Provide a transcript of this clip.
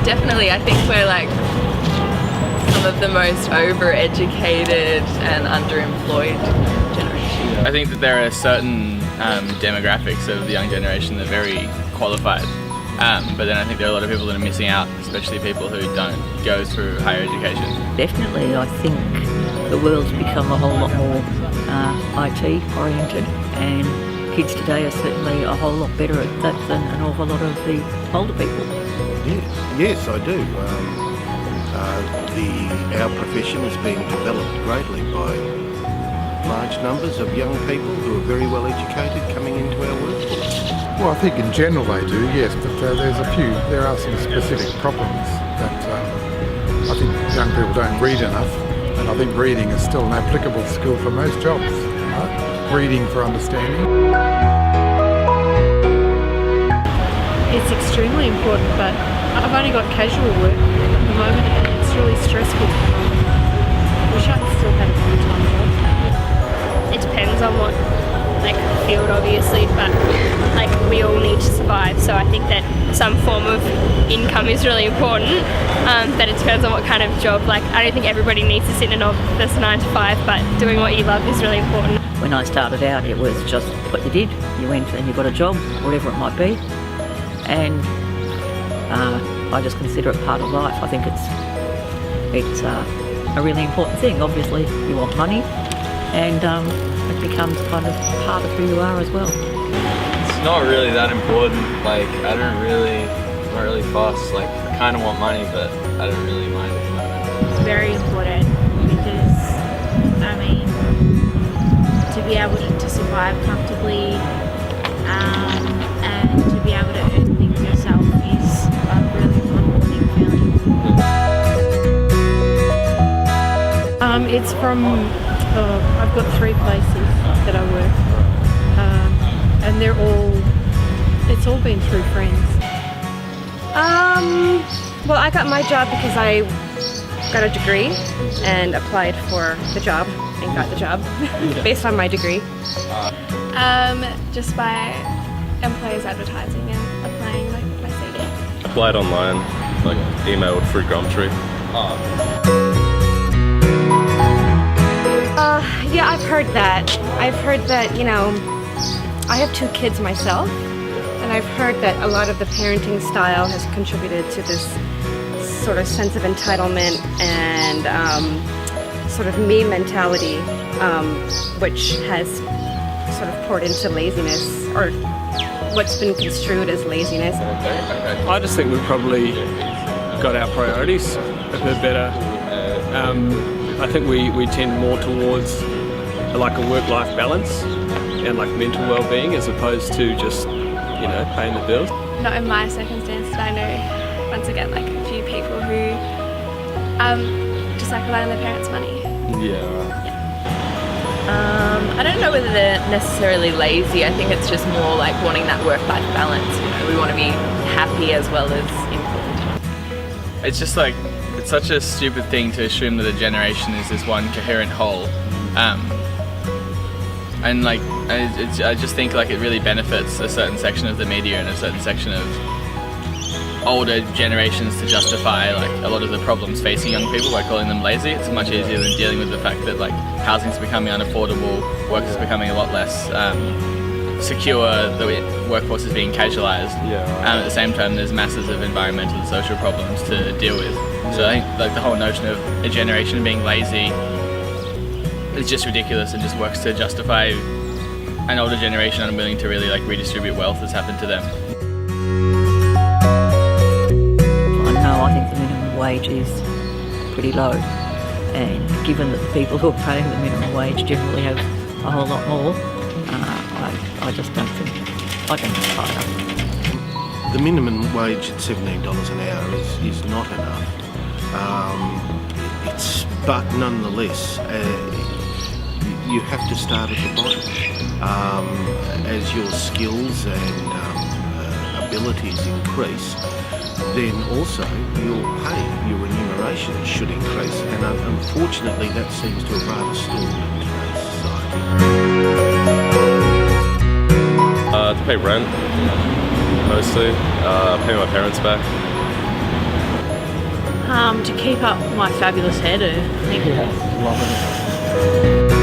definitely. I think we're like some of the most overeducated and underemployed generation. I think that there are certain demographics of the young generation that are very qualified, but then I think there are a lot of people that are missing out, especially people who don't go through higher education. Definitely, I think the world's become a whole lot more IT oriented, and kids today are certainly a whole lot better at that than an awful lot of the older people. Yes, I do. Our profession is being developed greatly by large numbers of young people who are very well educated coming into our workforce. Well, I think in general they do, yes, but there are some specific problems that I think young people don't read enough, and I think reading is still an applicable skill for most jobs. Reading for understanding. It's extremely important, but I've only got casual work at the moment and it's really stressful. Wish I still had a full-time job. It depends on what field, obviously, but we all need to survive, so I think that some form of income is really important, but it depends on what kind of job. I don't think everybody needs to sit in an office 9 to 5, but doing what you love is really important. When I started out, it was just what you did. You went and you got a job, whatever it might be, and I just consider it part of life. I think it's a really important thing. Obviously, you want money, and it becomes kind of part of who you are as well. It's not really that important. I'm not really fussed. I kind of want money, but I don't really mind at the moment. It's very important because, to be able to survive comfortably and to be able to earn things yourself is a really rewarding feeling. It's from, I've got 3 places that I work, and it's all been through friends. Well, I got my job because I got a degree and applied for the job and got the job based on my degree. Just by employers advertising and applying my CV. Applied online, emailed through Gumtree. Yeah, I've heard that. I have 2 kids myself, and I've heard that a lot of the parenting style has contributed to this sort of sense of entitlement and sort of me mentality, which has sort of poured into laziness, or what's been construed as laziness. I just think we've probably got our priorities a bit better. I think we tend more towards a work-life balance and mental well-being as opposed to just paying the bills. Not in my circumstances. I know once again a few people who just rely on their parents' money. Yeah. I don't know whether they're necessarily lazy. I think it's just more wanting that work-life balance. We want to be happy as well as employed. It's just it's such a stupid thing to assume that a generation is this one coherent whole, and I just think it really benefits a certain section of the media and a certain section of older generations to justify a lot of the problems facing young people by calling them lazy. It's much easier than dealing with the fact that housing's becoming unaffordable, work is becoming a lot less secure, the workforce is being casualised, and at the same time there's masses of environmental and social problems to deal with. So I think the whole notion of a generation being lazy is just ridiculous and just works to justify an older generation unwilling to really redistribute wealth that's happened to them. I think the minimum wage is pretty low, and given that the people who are paying the minimum wage generally have a whole lot more, I just don't think it's high enough. The minimum wage at $17 an hour is not enough. But nonetheless, you have to start at the bottom. As your skills and abilities increase, then also your pay, your remuneration should increase, and unfortunately that seems to have rather stalled in today's society. To pay rent, mostly, pay my parents back. To keep up my fabulous hairdo. Thank you. Love it.